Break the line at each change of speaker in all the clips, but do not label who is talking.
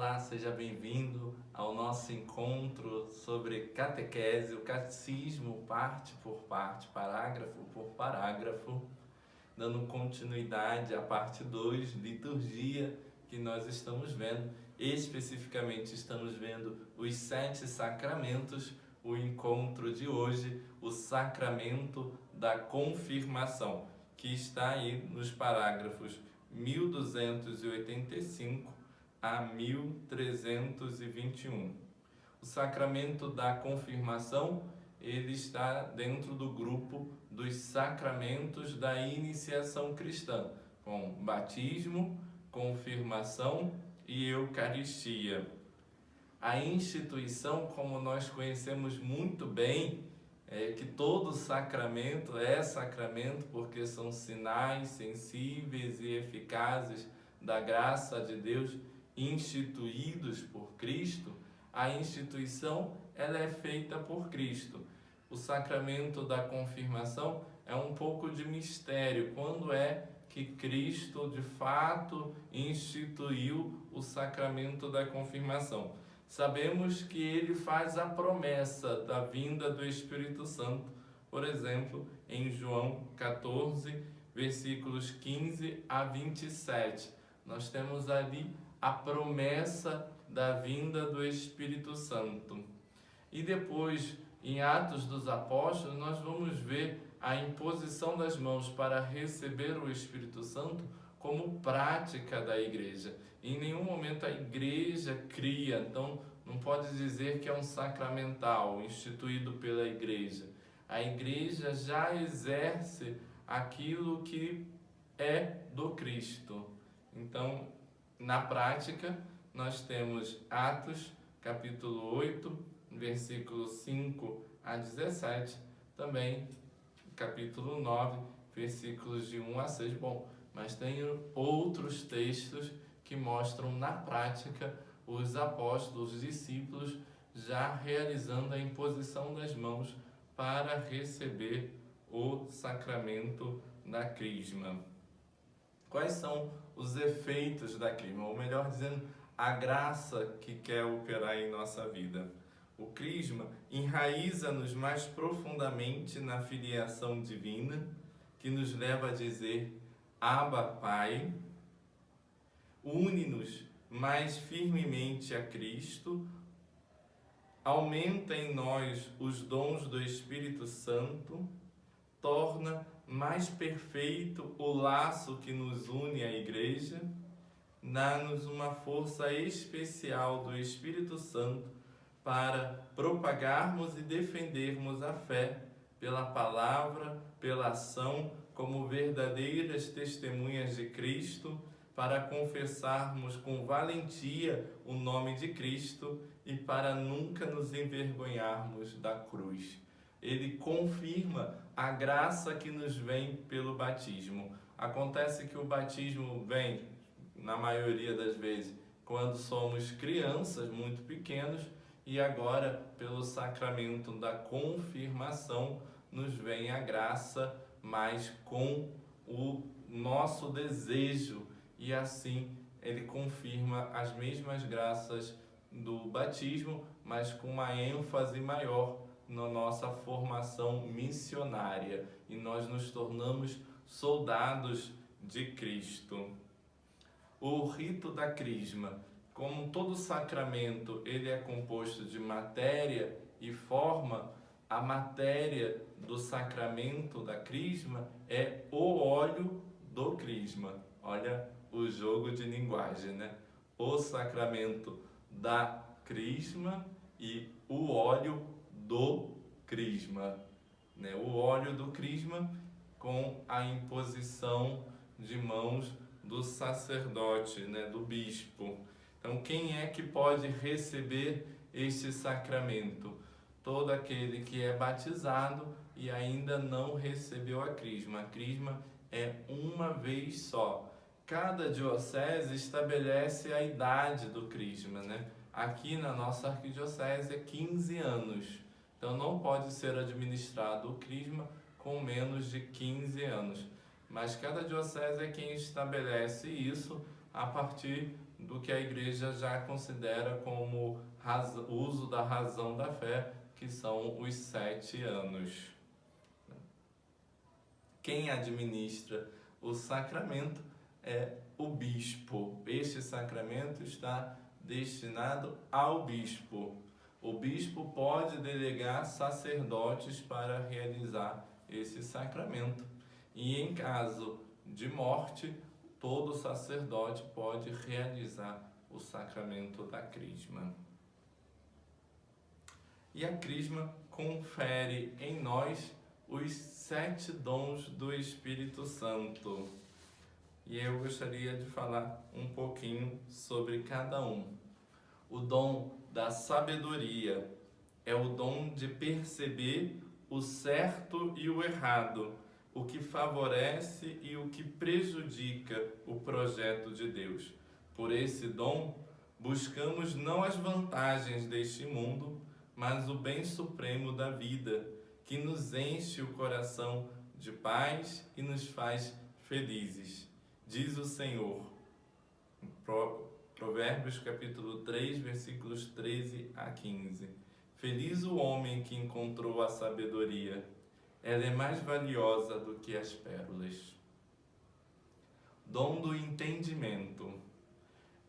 Olá, seja bem-vindo ao nosso encontro sobre catequese, o catecismo parte por parte, parágrafo por parágrafo, dando continuidade à parte 2, liturgia, que nós estamos vendo. Especificamente estamos vendo os 7 sacramentos, o encontro de hoje, o sacramento da confirmação, que está aí nos parágrafos 1285 a 1321. O sacramento da confirmação, ele está dentro do grupo dos sacramentos da iniciação cristã, com batismo, confirmação e Eucaristia. A instituição, como nós conhecemos muito bem, é que todo sacramento é sacramento porque são sinais sensíveis e eficazes da graça de Deus instituídos por Cristo. A instituição, ela é feita por Cristo. O sacramento da confirmação é um pouco de mistério. Quando é que Cristo de fato instituiu o sacramento da confirmação? Sabemos que ele faz a promessa da vinda do Espírito Santo, por exemplo, em João 14, versículos 15 a 27. Nós temos ali a promessa da vinda do Espírito Santo. E depois, em Atos dos Apóstolos, nós vamos ver a imposição das mãos para receber o Espírito Santo como prática da igreja. Em nenhum momento a igreja cria, então não pode dizer que é um sacramental instituído pela igreja. A igreja já exerce aquilo que é do Cristo. Então, na prática, nós temos Atos, capítulo 8, versículos 5 a 17, também capítulo 9, versículos de 1 a 6. Bom, mas tem outros textos que mostram na prática os apóstolos, os discípulos, já realizando a imposição das mãos para receber o sacramento da crisma. Quais são os efeitos da crisma? Ou melhor dizendo, a graça que quer operar em nossa vida. O crisma enraiza-nos mais profundamente na filiação divina, que nos leva a dizer Abba, Pai. Une-nos mais firmemente a Cristo, aumenta em nós os dons do Espírito Santo, torna mais perfeito o laço que nos une à Igreja, dá-nos uma força especial do Espírito Santo para propagarmos e defendermos a fé pela palavra, pela ação, como verdadeiras testemunhas de Cristo, para confessarmos com valentia o nome de Cristo e para nunca nos envergonharmos da cruz. Ele confirma a graça que nos vem pelo batismo. Acontece que o batismo vem, na maioria das vezes, quando somos crianças, muito pequenos, e agora, pelo sacramento da confirmação, nos vem a graça, mas com o nosso desejo, e assim ele confirma as mesmas graças do batismo, mas com uma ênfase maior na nossa formação missionária, e nós nos tornamos soldados de Cristo. O rito da crisma, como todo sacramento, ele é composto de matéria e forma. A matéria do sacramento da crisma é o óleo do crisma. Olha o jogo de linguagem, né? O sacramento da crisma e o óleo do crisma, né? O óleo do crisma com a imposição de mãos do sacerdote, né? Do bispo. Então, quem é que pode receber este sacramento? Todo aquele que é batizado e ainda não recebeu a crisma. A crisma é uma vez só. Cada diocese estabelece a idade do crisma, né? Aqui na nossa arquidiocese é 15 anos. Então não pode ser administrado o crisma com menos de 15 anos. Mas cada diocese é quem estabelece isso a partir do que a igreja já considera como uso da razão da fé, que são os 7 anos. Quem administra o sacramento é o bispo. Este sacramento está destinado ao bispo. O bispo pode delegar sacerdotes para realizar esse sacramento. E em caso de morte, todo sacerdote pode realizar o sacramento da crisma. E a crisma confere em nós os 7 dons do Espírito Santo. E eu gostaria de falar um pouquinho sobre cada um. O dom da sabedoria é o dom de perceber o certo e o errado, o que favorece e o que prejudica o projeto de Deus. Por esse dom, buscamos não as vantagens deste mundo, mas o bem supremo da vida, que nos enche o coração de paz e nos faz felizes. Diz o Senhor, Provérbios capítulo 3, versículos 13 a 15. Feliz o homem que encontrou a sabedoria, ela é mais valiosa do que as pérolas. Dom do entendimento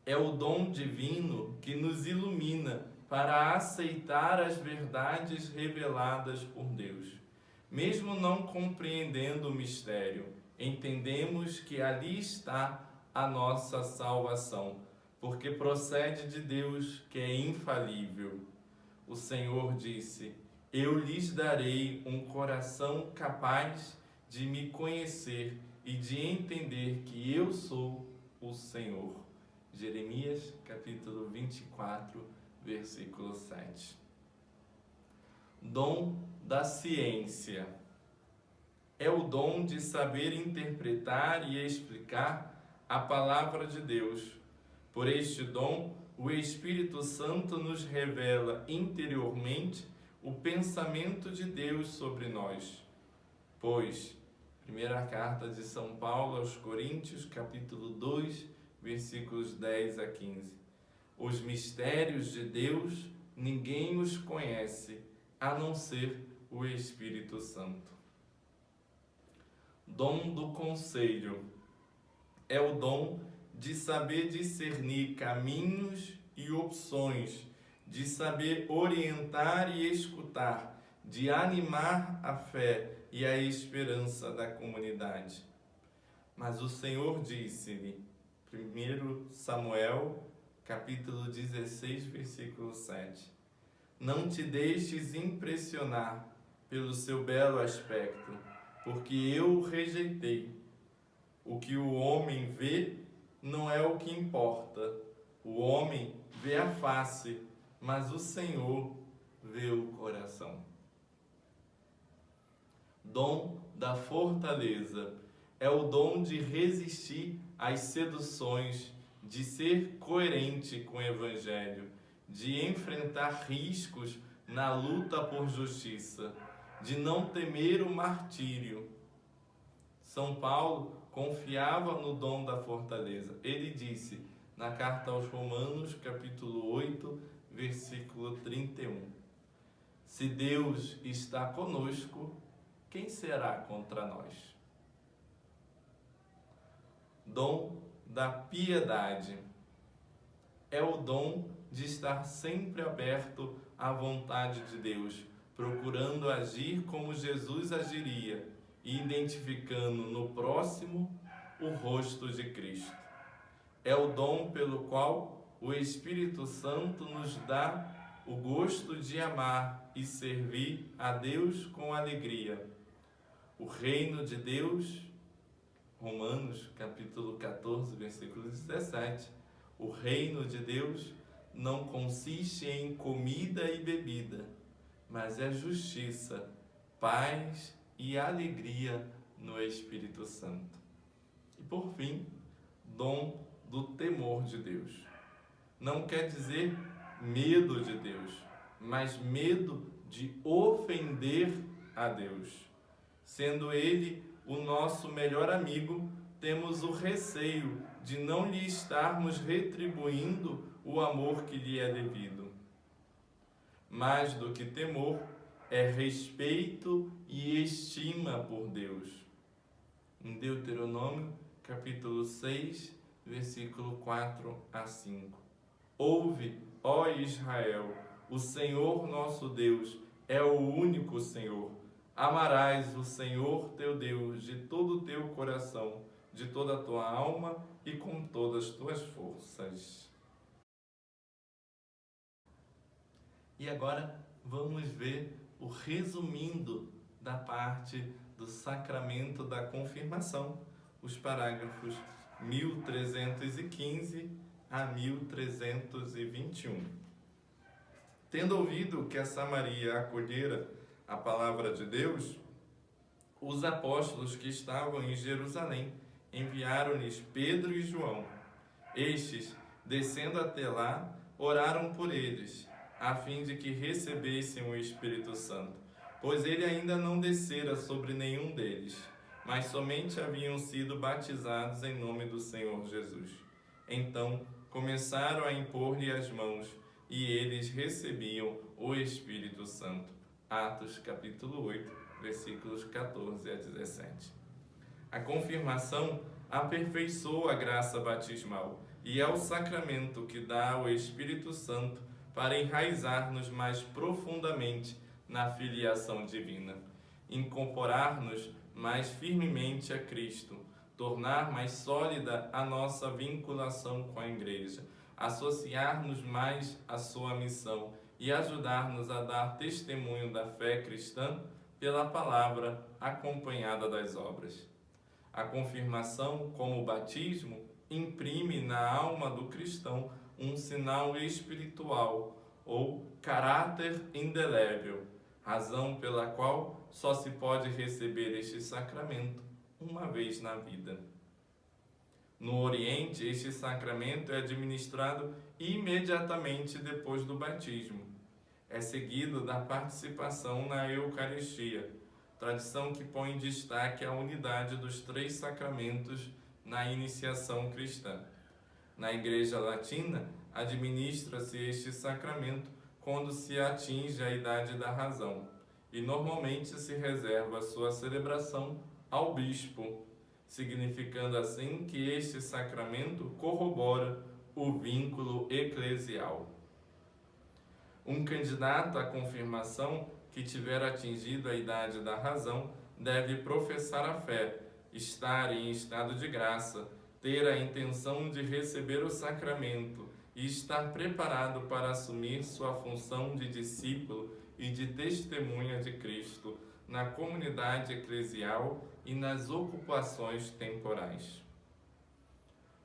é o dom divino que nos ilumina para aceitar as verdades reveladas por Deus. Mesmo não compreendendo o mistério, entendemos que ali está a nossa salvação, porque procede de Deus, que é infalível. O Senhor disse: eu lhes darei um coração capaz de me conhecer e de entender que eu sou o Senhor. Jeremias capítulo 24, versículo 7. Dom da ciência é o dom de saber interpretar e explicar a palavra de Deus. Por este dom, o Espírito Santo nos revela interiormente o pensamento de Deus sobre nós. Pois, primeira carta de São Paulo aos Coríntios, capítulo 2, versículos 10 a 15. Os mistérios de Deus, ninguém os conhece, a não ser o Espírito Santo. Dom do conselho é o dom de saber discernir caminhos e opções, de saber orientar e escutar, de animar a fé e a esperança da comunidade. Mas o Senhor disse-lhe, 1 Samuel, capítulo 16, versículo 7, não te deixes impressionar pelo seu belo aspecto, porque eu o rejeitei. O que o homem vê não é o que importa. O homem vê a face, mas o Senhor vê o coração. Dom da fortaleza é o dom de resistir às seduções, de ser coerente com o Evangelho, de enfrentar riscos na luta por justiça, de não temer o martírio. São Paulo confiava no dom da fortaleza. Ele disse na carta aos Romanos, capítulo 8, versículo 31, se Deus está conosco, quem será contra nós? Dom da piedade é o dom de estar sempre aberto à vontade de Deus, procurando agir como Jesus agiria e identificando no próximo o rosto de Cristo. É o dom pelo qual o Espírito Santo nos dá o gosto de amar e servir a Deus com alegria. O reino de Deus, Romanos capítulo 14, versículo 17, o reino de Deus não consiste em comida e bebida, mas é justiça, paz e alegria no Espírito Santo. E por fim, dom do temor de Deus. Não quer dizer medo de Deus, mas medo de ofender a Deus. Sendo Ele o nosso melhor amigo, temos o receio de não lhe estarmos retribuindo o amor que lhe é devido. Mais do que temor, é respeito e estima por Deus. Em Deuteronômio, capítulo 6, versículo 4 a 5. Ouve, ó Israel, o Senhor nosso Deus é o único Senhor. Amarás o Senhor teu Deus de todo o teu coração, de toda a tua alma e com todas as tuas forças. E agora vamos ver o resumindo da parte do sacramento da confirmação, os parágrafos 1315 a 1321. Tendo ouvido que essa Maria acolhera a palavra de Deus, os apóstolos que estavam em Jerusalém enviaram-lhes Pedro e João. Estes, descendo até lá, oraram por eles, a fim de que recebessem o Espírito Santo, pois ele ainda não descera sobre nenhum deles, mas somente haviam sido batizados em nome do Senhor Jesus. Então começaram a impor-lhe as mãos, e eles recebiam o Espírito Santo. Atos capítulo 8, versículos 14 a 17. A confirmação aperfeiçoa a graça batismal e é o sacramento que dá o Espírito Santo para enraizar-nos mais profundamente na filiação divina, incorporar-nos mais firmemente a Cristo, tornar mais sólida a nossa vinculação com a Igreja, associar-nos mais à sua missão e ajudar-nos a dar testemunho da fé cristã pela palavra acompanhada das obras. A confirmação, como o batismo, imprime na alma do cristão um sinal espiritual ou caráter indelével, razão pela qual só se pode receber este sacramento uma vez na vida. No Oriente, este sacramento é administrado imediatamente depois do batismo. É seguido da participação na Eucaristia, tradição que põe em destaque a unidade dos três sacramentos na iniciação cristã. Na Igreja Latina, administra-se este sacramento quando se atinge a idade da razão, e normalmente se reserva sua celebração ao bispo, significando assim que este sacramento corrobora o vínculo eclesial. Um candidato à confirmação que tiver atingido a idade da razão deve professar a fé, estar em estado de graça, ter a intenção de receber o sacramento e estar preparado para assumir sua função de discípulo e de testemunha de Cristo na comunidade eclesial e nas ocupações temporais.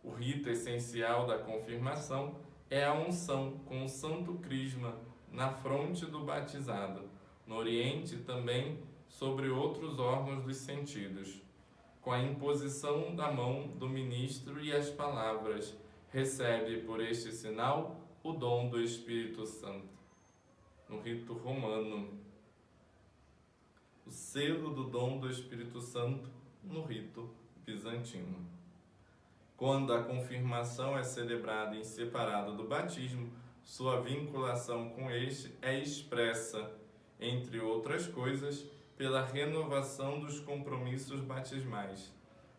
O rito essencial da confirmação é a unção com o santo crisma na fronte do batizado, no Oriente também sobre outros órgãos dos sentidos, com a imposição da mão do ministro e as palavras: recebe por este sinal o dom do Espírito Santo. No rito romano, o selo do dom do Espírito Santo no rito bizantino. Quando a confirmação é celebrada em separado do batismo, sua vinculação com este é expressa, entre outras coisas, pela renovação dos compromissos batismais.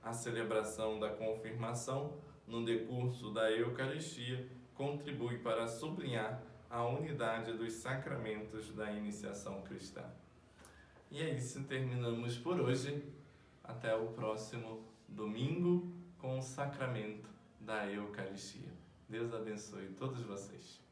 A celebração da confirmação, no decurso da Eucaristia, contribui para sublinhar a unidade dos sacramentos da iniciação cristã. E é isso, terminamos por hoje. Até o próximo domingo com o sacramento da Eucaristia. Deus abençoe todos vocês.